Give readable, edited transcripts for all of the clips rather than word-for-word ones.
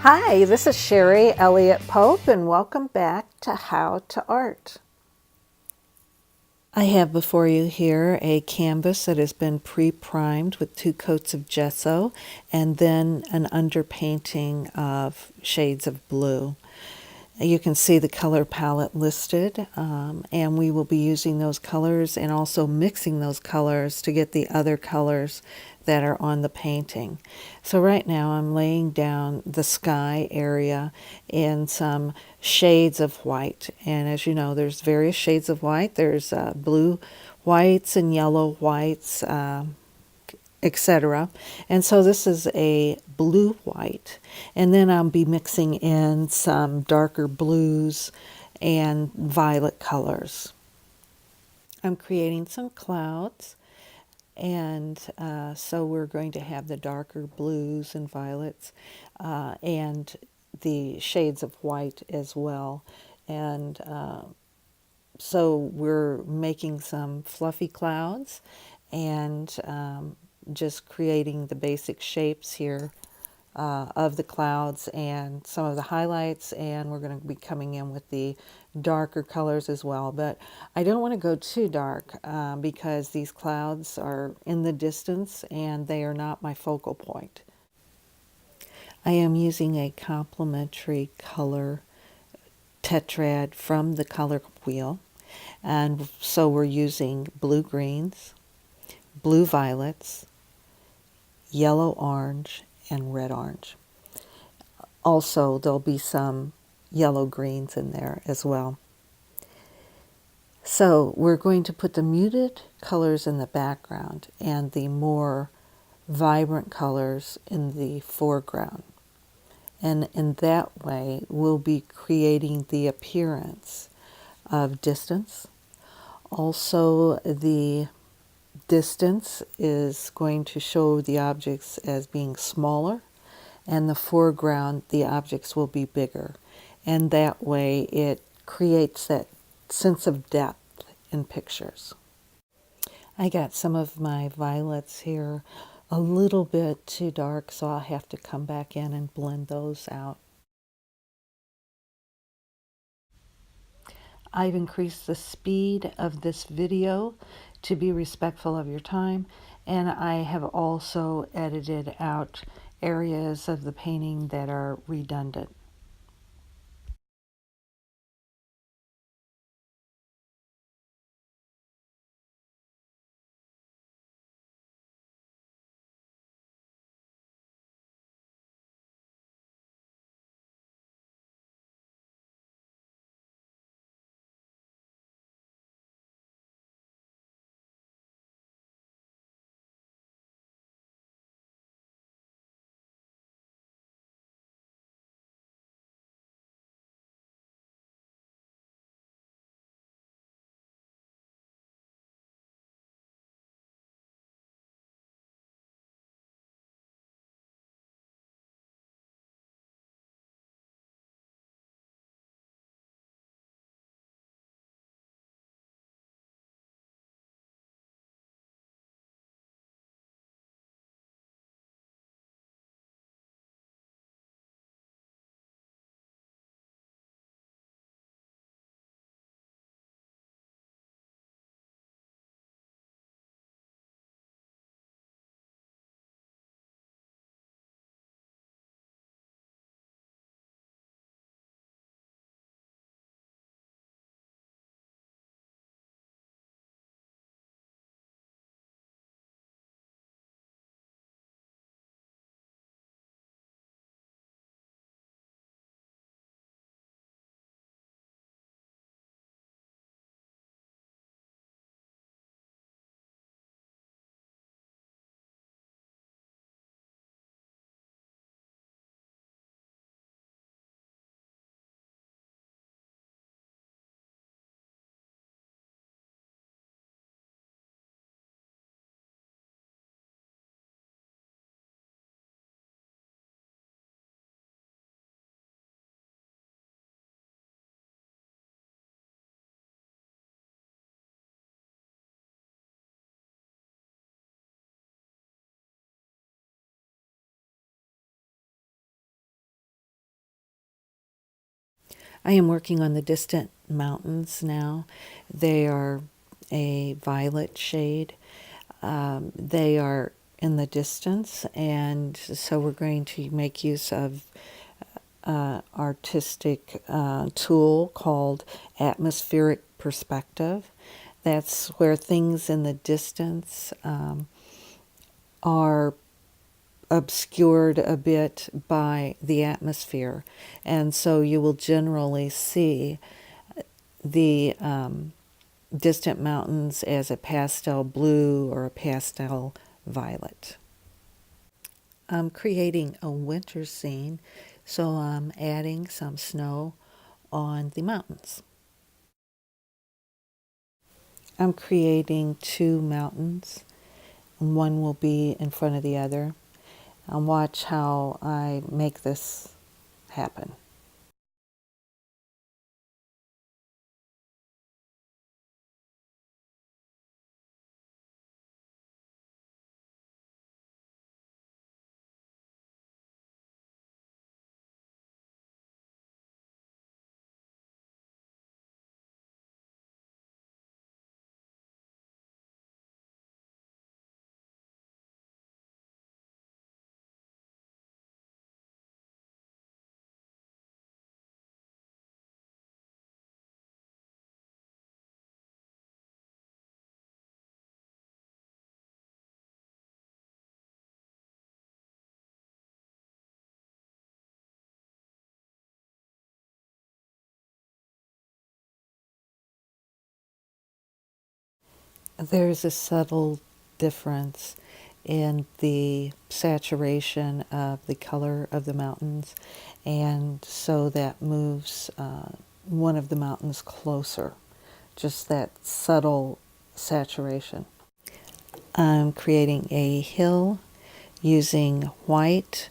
Hi, this is Sherry Elliott Pope, and welcome back to How to Art. I have before you here a canvas that has been pre-primed with 2 coats of gesso and then an underpainting of shades of blue. You can see the color palette listed, and we will be using those colors and also mixing those colors to get the other colors that are on the painting. So right now I'm laying down the sky area in some shades of white, and as you know, there's various shades of white. There's blue whites and yellow whites, etc. And so this is a blue white, and then I'll be mixing in some darker blues and violet colors. I'm creating some clouds, and so we're going to have the darker blues and violets and the shades of white as well. And so we're making some fluffy clouds and just creating the basic shapes here of the clouds and some of the highlights, and we're going to be coming in with the darker colors as well. But I don't want to go too dark because these clouds are in the distance and they are not my focal point. I am using a complementary color tetrad from the color wheel, and so we're using blue greens, blue violets, yellow orange, and red orange. Also, there'll be some yellow greens in there as well. So we're going to put the muted colors in the background and the more vibrant colors in the foreground. And in that way, we'll be creating the appearance of distance. Also, the distance is going to show the objects as being smaller, and the foreground, the objects will be bigger. And that way it creates that sense of depth in pictures. I got some of my violets here a little bit too dark, so I'll have to come back in and blend those out. I've increased the speed of this video to be respectful of your time, and I have also edited out areas of the painting that are redundant. I am working on the distant mountains now. They are a violet shade. They are in the distance, and so we're going to make use of artistic tool called atmospheric perspective. That's where things in the distance are obscured a bit by the atmosphere. And so you will generally see the distant mountains as a pastel blue or a pastel violet. I'm creating a winter scene, so I'm adding some snow on the mountains. I'm creating two mountains. One will be in front of the other. And watch how I make this happen. There's a subtle difference in the saturation of the color of the mountains, and so that moves one of the mountains closer. Just that subtle saturation. I'm creating a hill using white.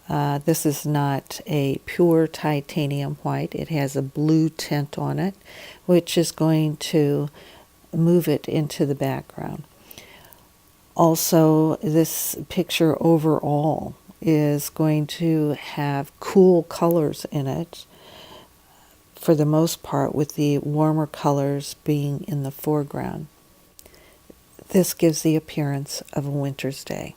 This is not a pure titanium white. It has a blue tint on it, which is going to move it into the background. Also, this picture overall is going to have cool colors in it for the most part, with the warmer colors being in the foreground. This gives the appearance of a winter's day.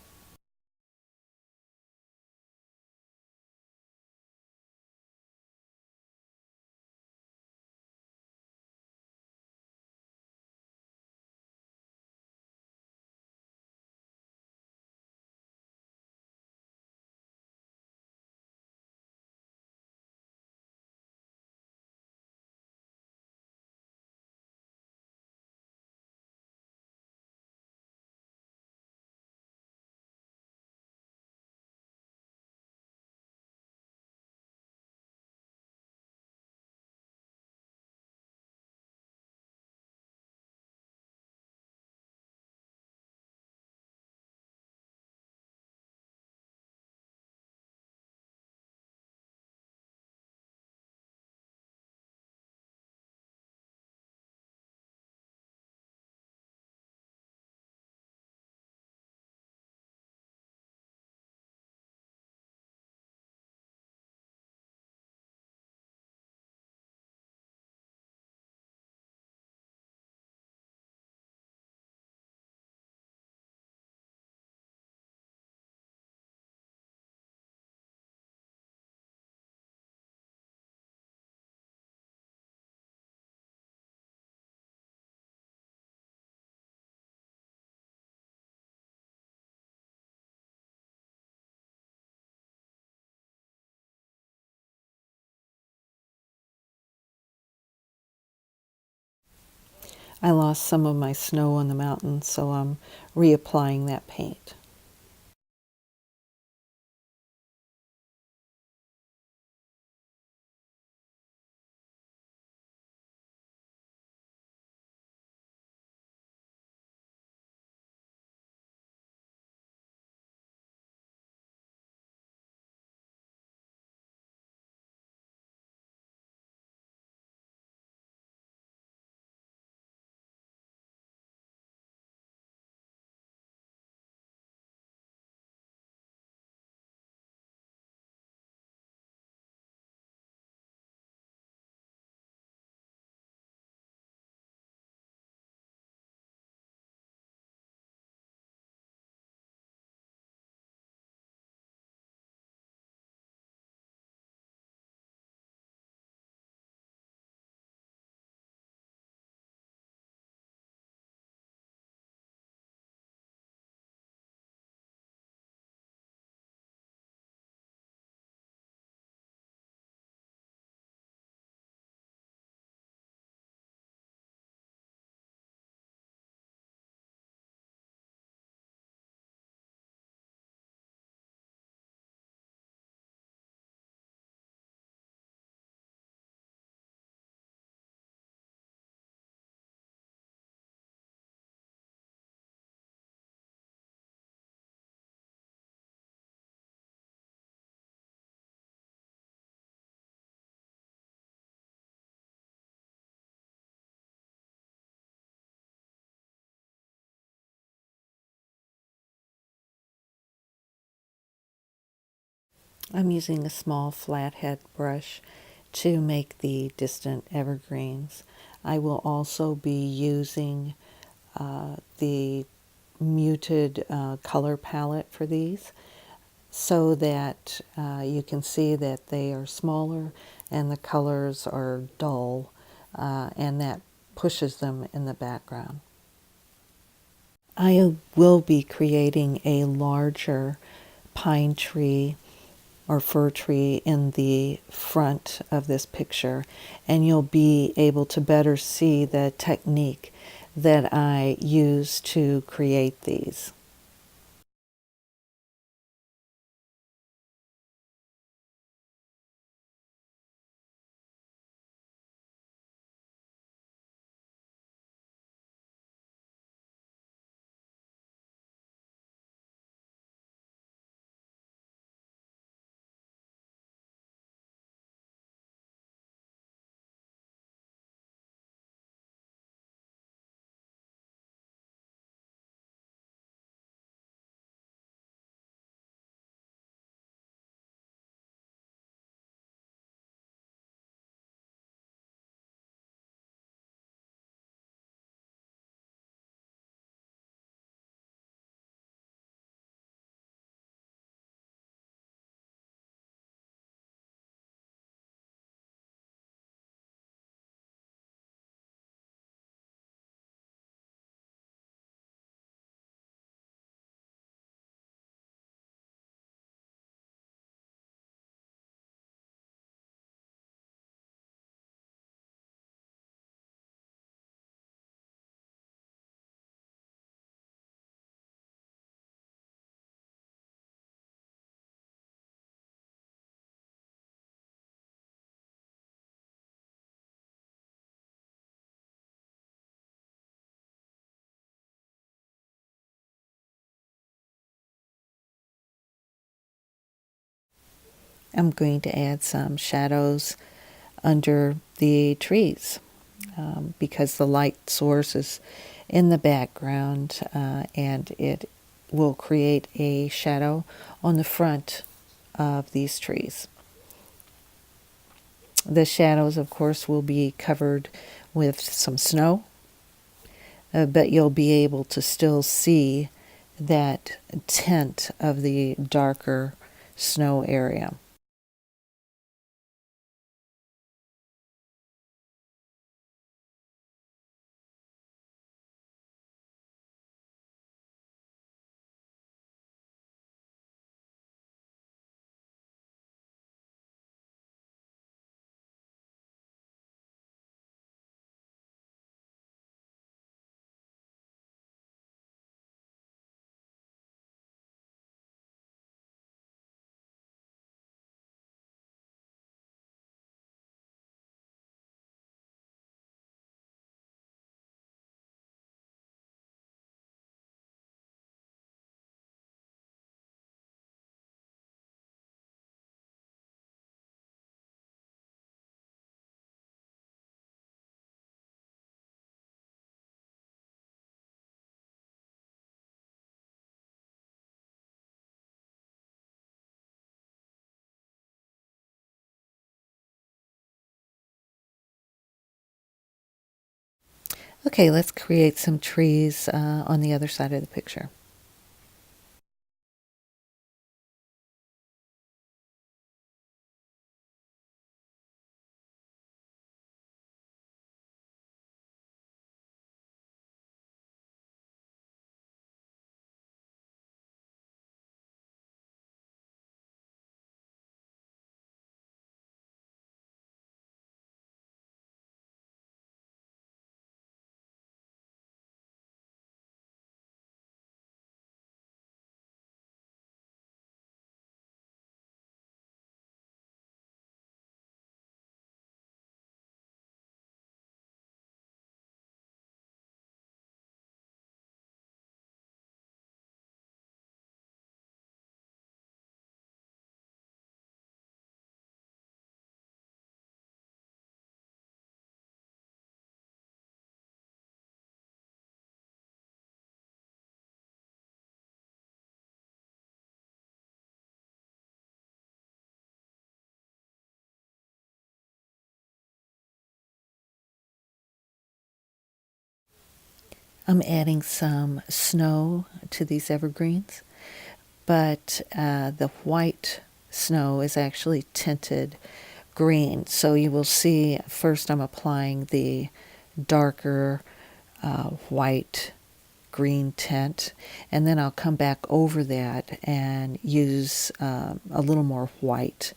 I lost some of my snow on the mountain, so I'm reapplying that paint. I'm using a small flathead brush to make the distant evergreens. I will also be using the muted color palette for these so that you can see that they are smaller and the colors are dull, and that pushes them in the background. I will be creating a larger pine tree or fir tree in the front of this picture, and you'll be able to better see the technique that I use to create these. I'm going to add some shadows under the trees because the light source is in the background, and it will create a shadow on the front of these trees. The shadows, of course, will be covered with some snow, but you'll be able to still see that tint of the darker snow area. Okay, let's create some trees on the other side of the picture. I'm adding some snow to these evergreens, but the white snow is actually tinted green. So you will see first I'm applying the darker white green tint, and then I'll come back over that and use a little more white.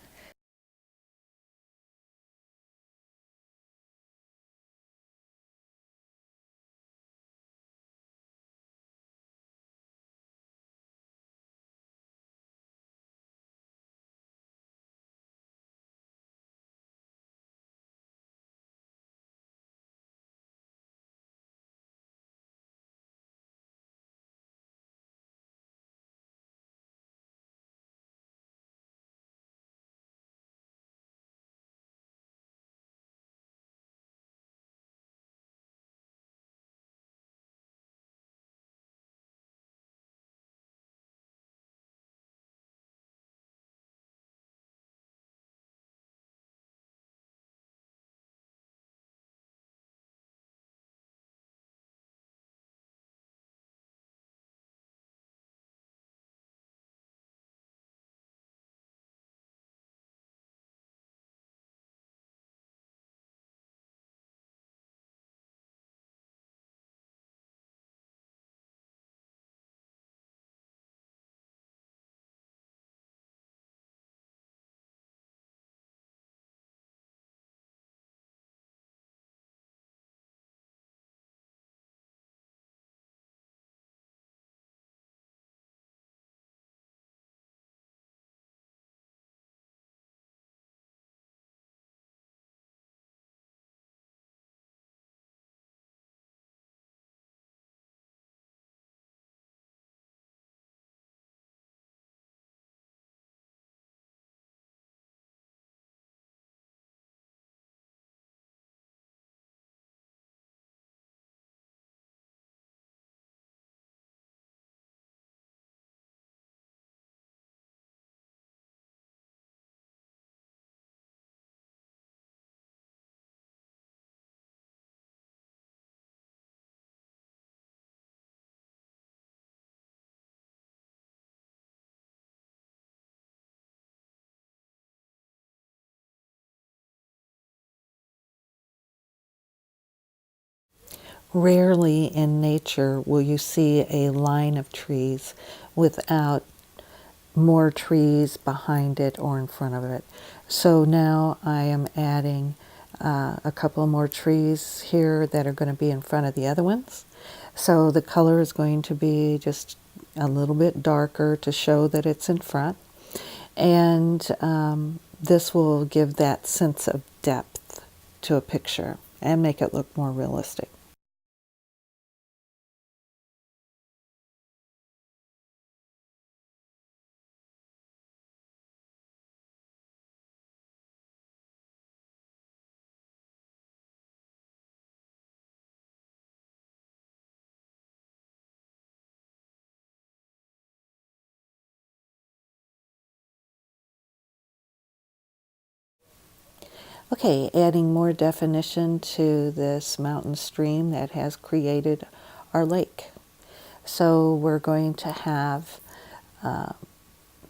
Rarely in nature will you see a line of trees without more trees behind it or in front of it. So now I am adding a couple more trees here that are going to be in front of the other ones. So the color is going to be just a little bit darker to show that it's in front. And this will give that sense of depth to a picture and make it look more realistic. Okay, adding more definition to this mountain stream that has created our lake. So we're going to have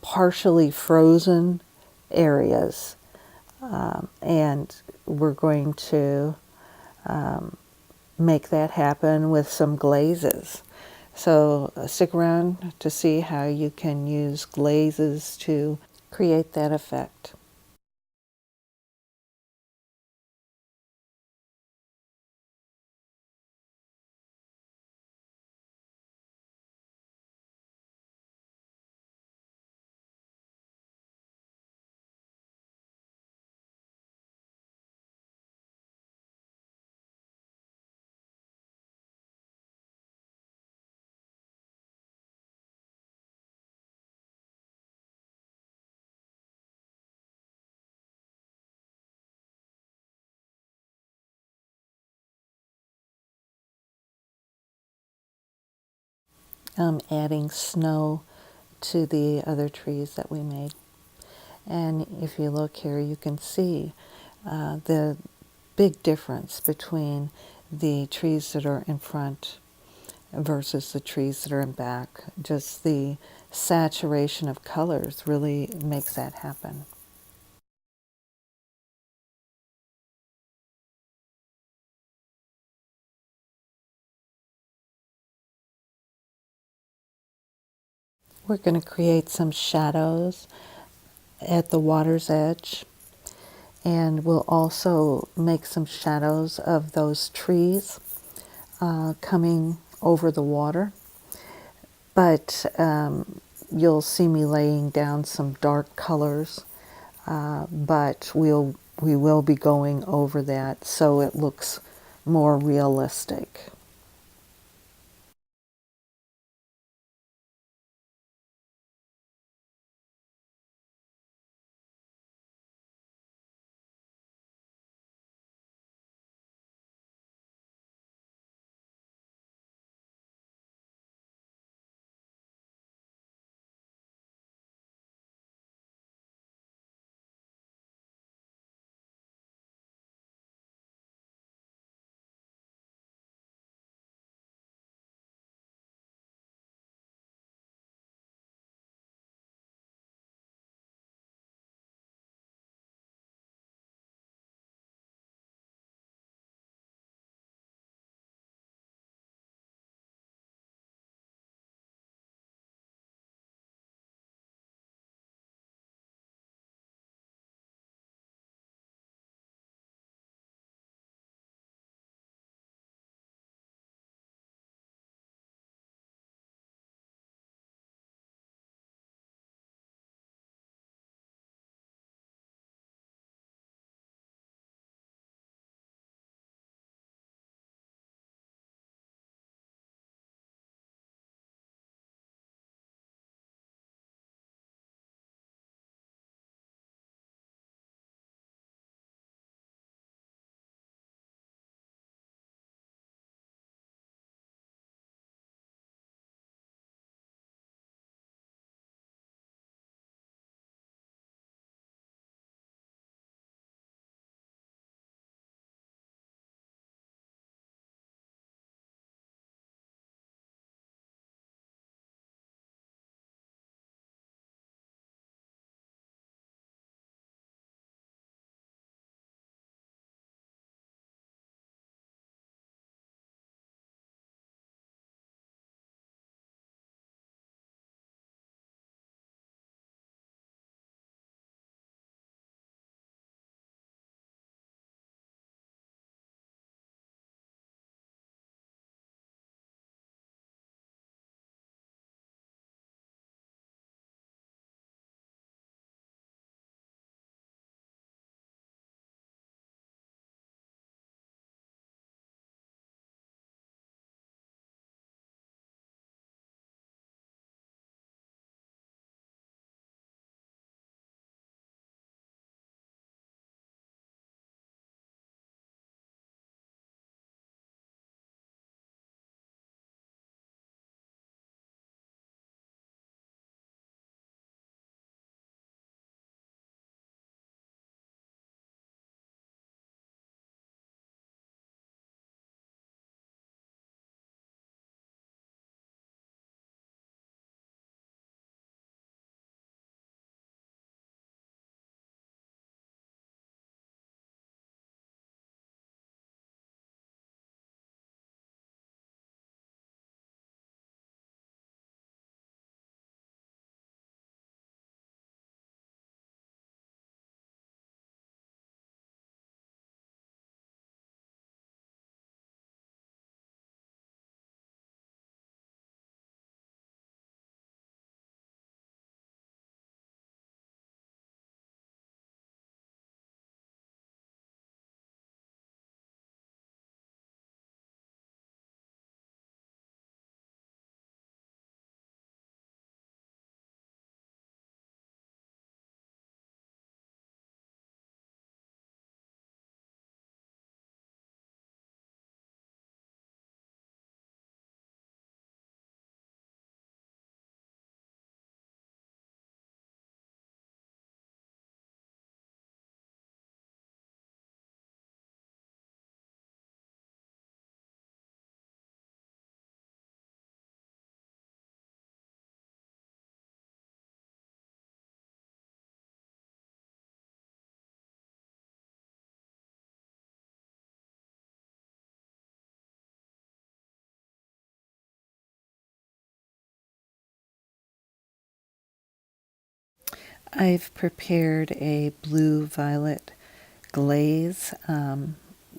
partially frozen areas, and we're going to make that happen with some glazes. So stick around to see how you can use glazes to create that effect. Adding snow to the other trees that we made. And if you look here, you can see the big difference between the trees that are in front versus the trees that are in back. Just the saturation of colors really makes that happen. We're going to create some shadows at the water's edge, and we'll also make some shadows of those trees coming over the water. But you'll see me laying down some dark colors, but we will be going over that so it looks more realistic. I've prepared a blue-violet glaze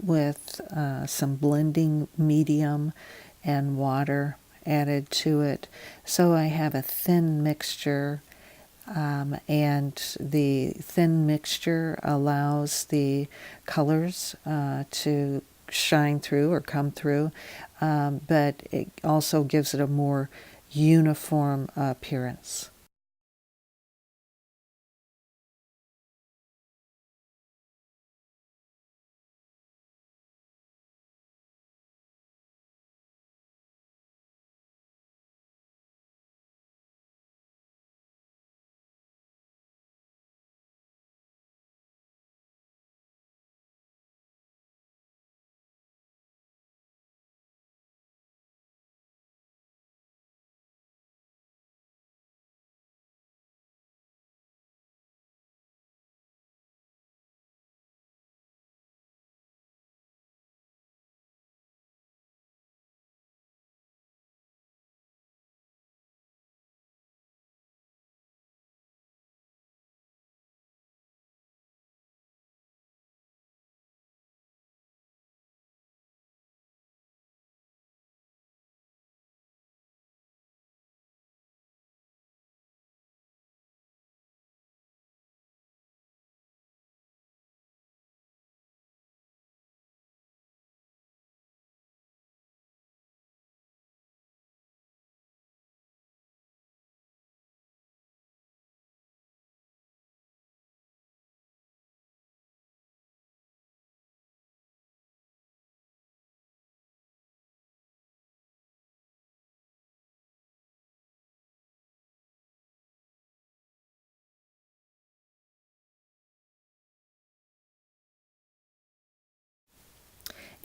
with some blending medium and water added to it. So I have a thin mixture, and the thin mixture allows the colors to shine through or come through, but it also gives it a more uniform appearance.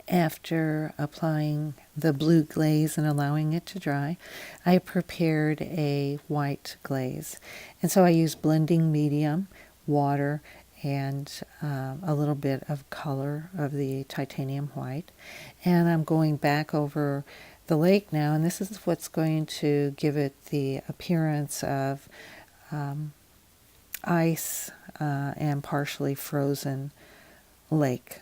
After applying the blue glaze and allowing it to dry, I prepared a white glaze. And so I used blending medium, water, and a little bit of color of the titanium white. And I'm going back over the lake now, and this is what's going to give it the appearance of ice and partially frozen lake.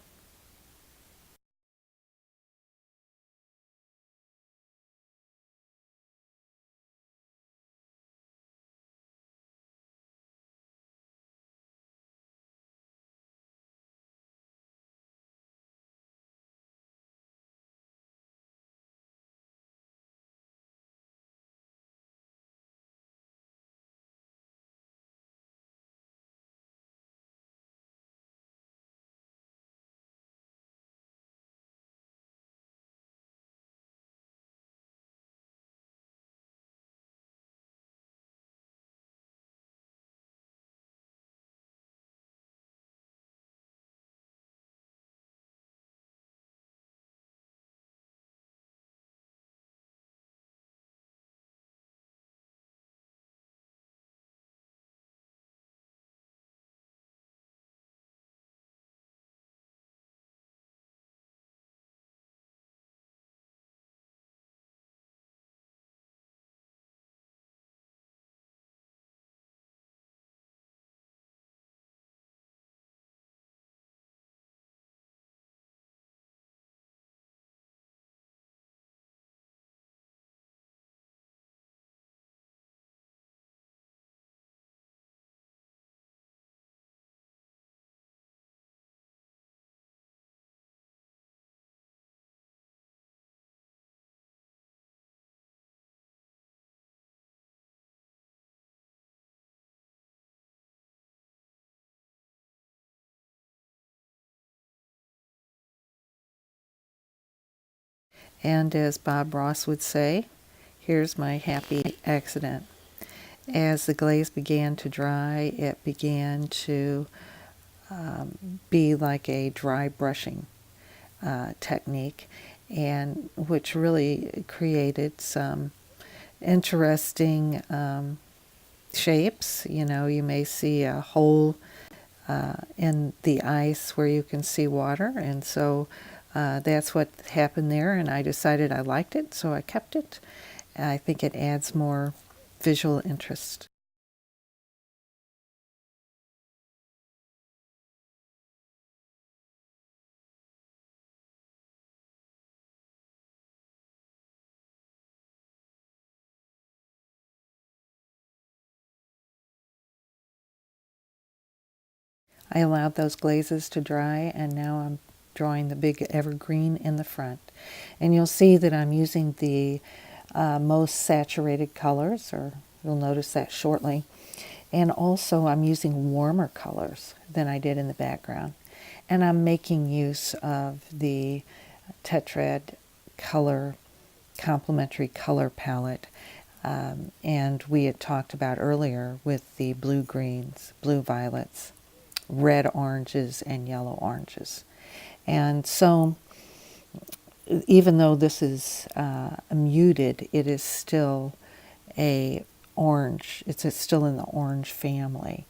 And as Bob Ross would say, here's my happy accident. As the glaze began to dry, it began to be like a dry brushing technique, and which really created some interesting shapes. You know, you may see a hole in the ice where you can see water, and so that's what happened there, and I decided I liked it, so I kept it. I think it adds more visual interest. I allowed those glazes to dry, and now I'm drawing the big evergreen in the front. And you'll see that I'm using the most saturated colors, or you'll notice that shortly. And also I'm using warmer colors than I did in the background. And I'm making use of the Tetrad color, complementary color palette. And we had talked about earlier with the blue greens, blue violets, red oranges, and yellow oranges. And so even though this is muted, it is still a orange. It's still in the orange family.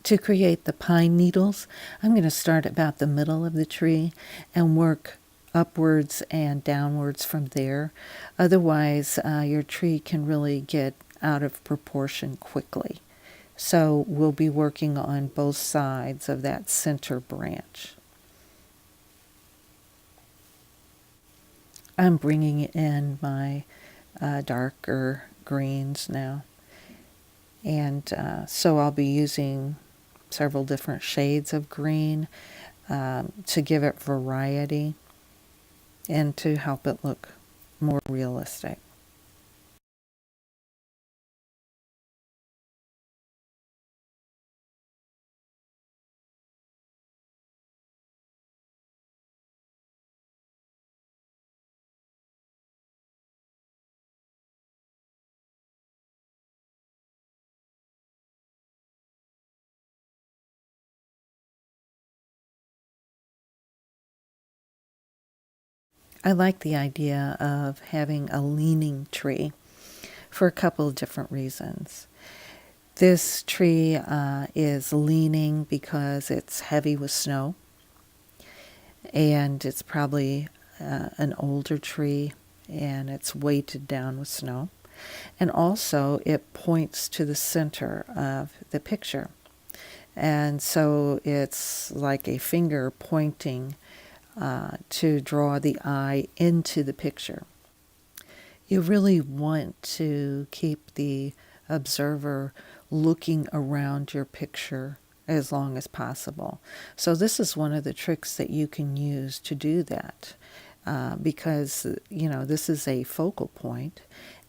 To create the pine needles, I'm going to start about the middle of the tree and work upwards and downwards from there. Otherwise, your tree can really get out of proportion quickly. So we'll be working on both sides of that center branch. I'm bringing in my darker greens now. And so I'll be using several different shades of green to give it variety and to help it look more realistic. I like the idea of having a leaning tree for a couple of different reasons. This tree is leaning because it's heavy with snow, and it's probably an older tree and it's weighted down with snow. And also, it points to the center of the picture. And so it's like a finger pointing to draw the eye into the picture. You really want to keep the observer looking around your picture as long as possible. So this is one of the tricks that you can use to do that. Because, this is a focal point,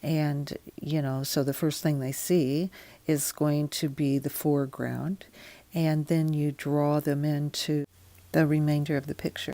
and, so the first thing they see is going to be the foreground, and then you draw them into the remainder of the picture.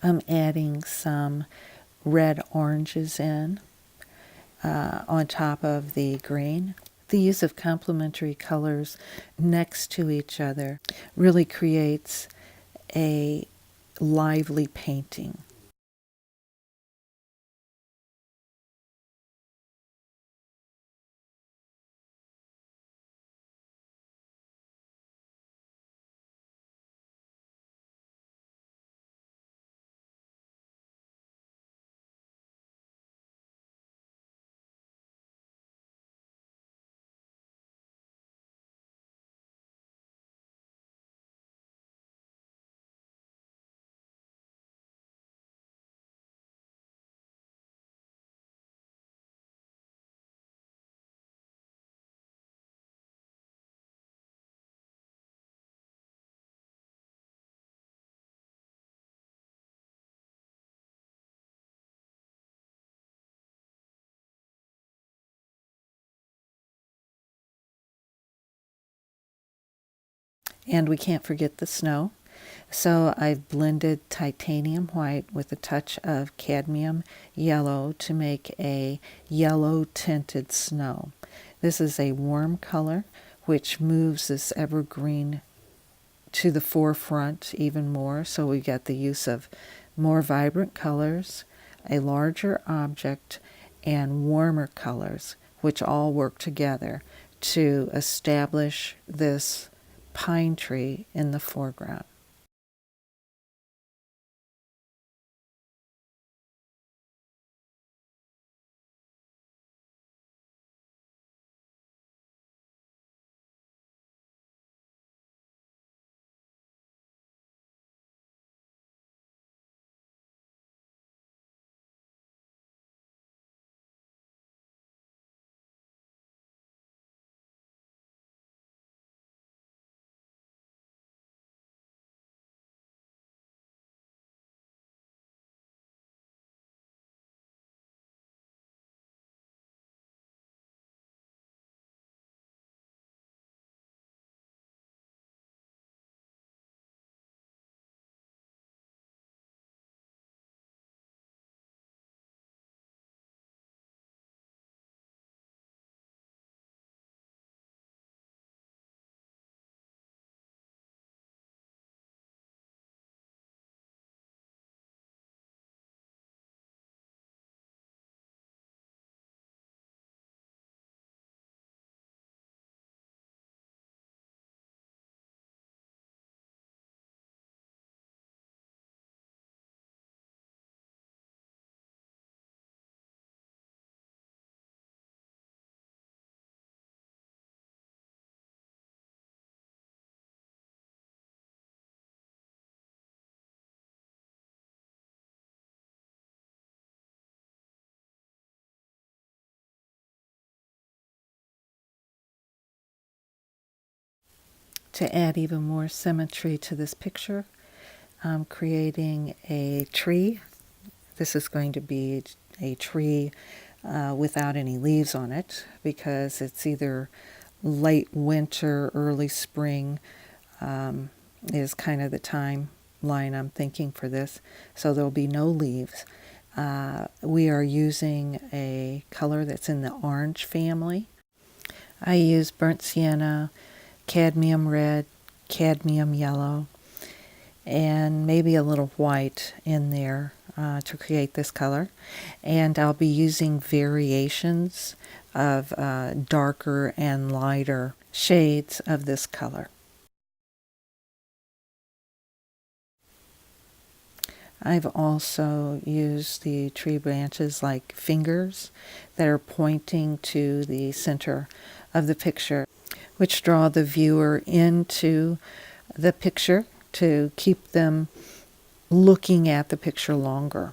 I'm adding some red oranges in on top of the green. The use of complementary colors next to each other really creates a lively painting. And we can't forget the snow. So I've blended titanium white with a touch of cadmium yellow to make a yellow tinted snow. This is a warm color which moves this evergreen to the forefront even more. So we get the use of more vibrant colors, a larger object, and warmer colors, which all work together to establish this pine tree in the foreground. To add even more symmetry to this picture, I'm creating a tree. This is going to be a tree without any leaves on it because it's either late winter, early spring is kind of the timeline I'm thinking for this. So there'll be no leaves. We are using a color that's in the orange family. I use burnt sienna, cadmium red, cadmium yellow, and maybe a little white in there to create this color. And I'll be using variations of darker and lighter shades of this color. I've also used the tree branches like fingers that are pointing to the center of the picture, which draw the viewer into the picture to keep them looking at the picture longer.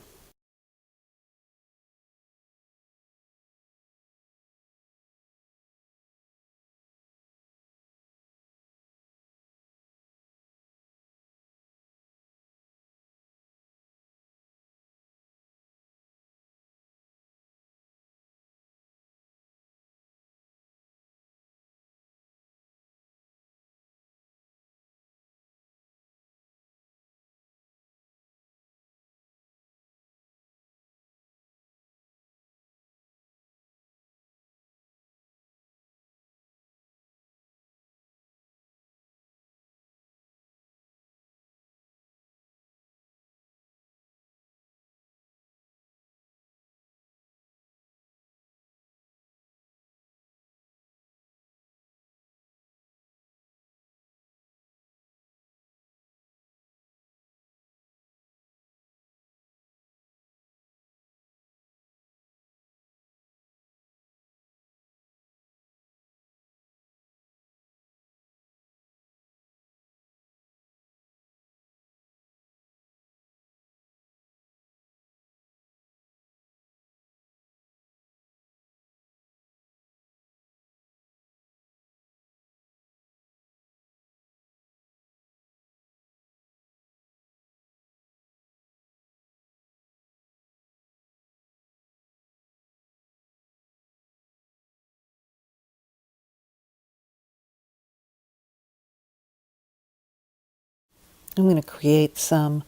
I'm going to create some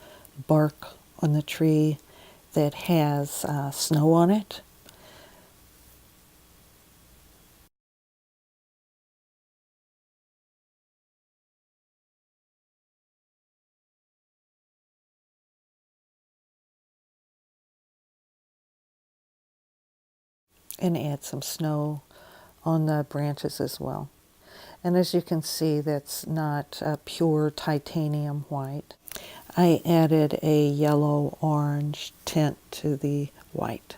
bark on the tree that has snow on it. And add some snow on the branches as well. And as you can see, that's not pure titanium white. I added a yellow-orange tint to the white.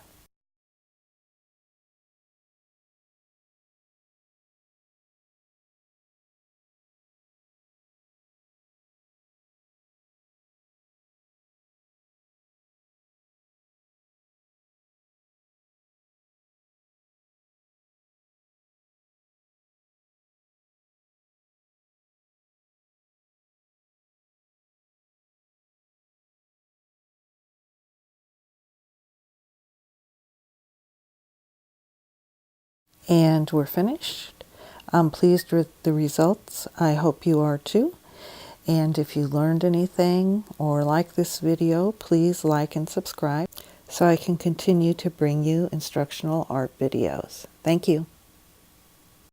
And we're finished. I'm pleased with the results. I hope you are too. And if you learned anything or like this video, please like and subscribe so I can continue to bring you instructional art videos. Thank you.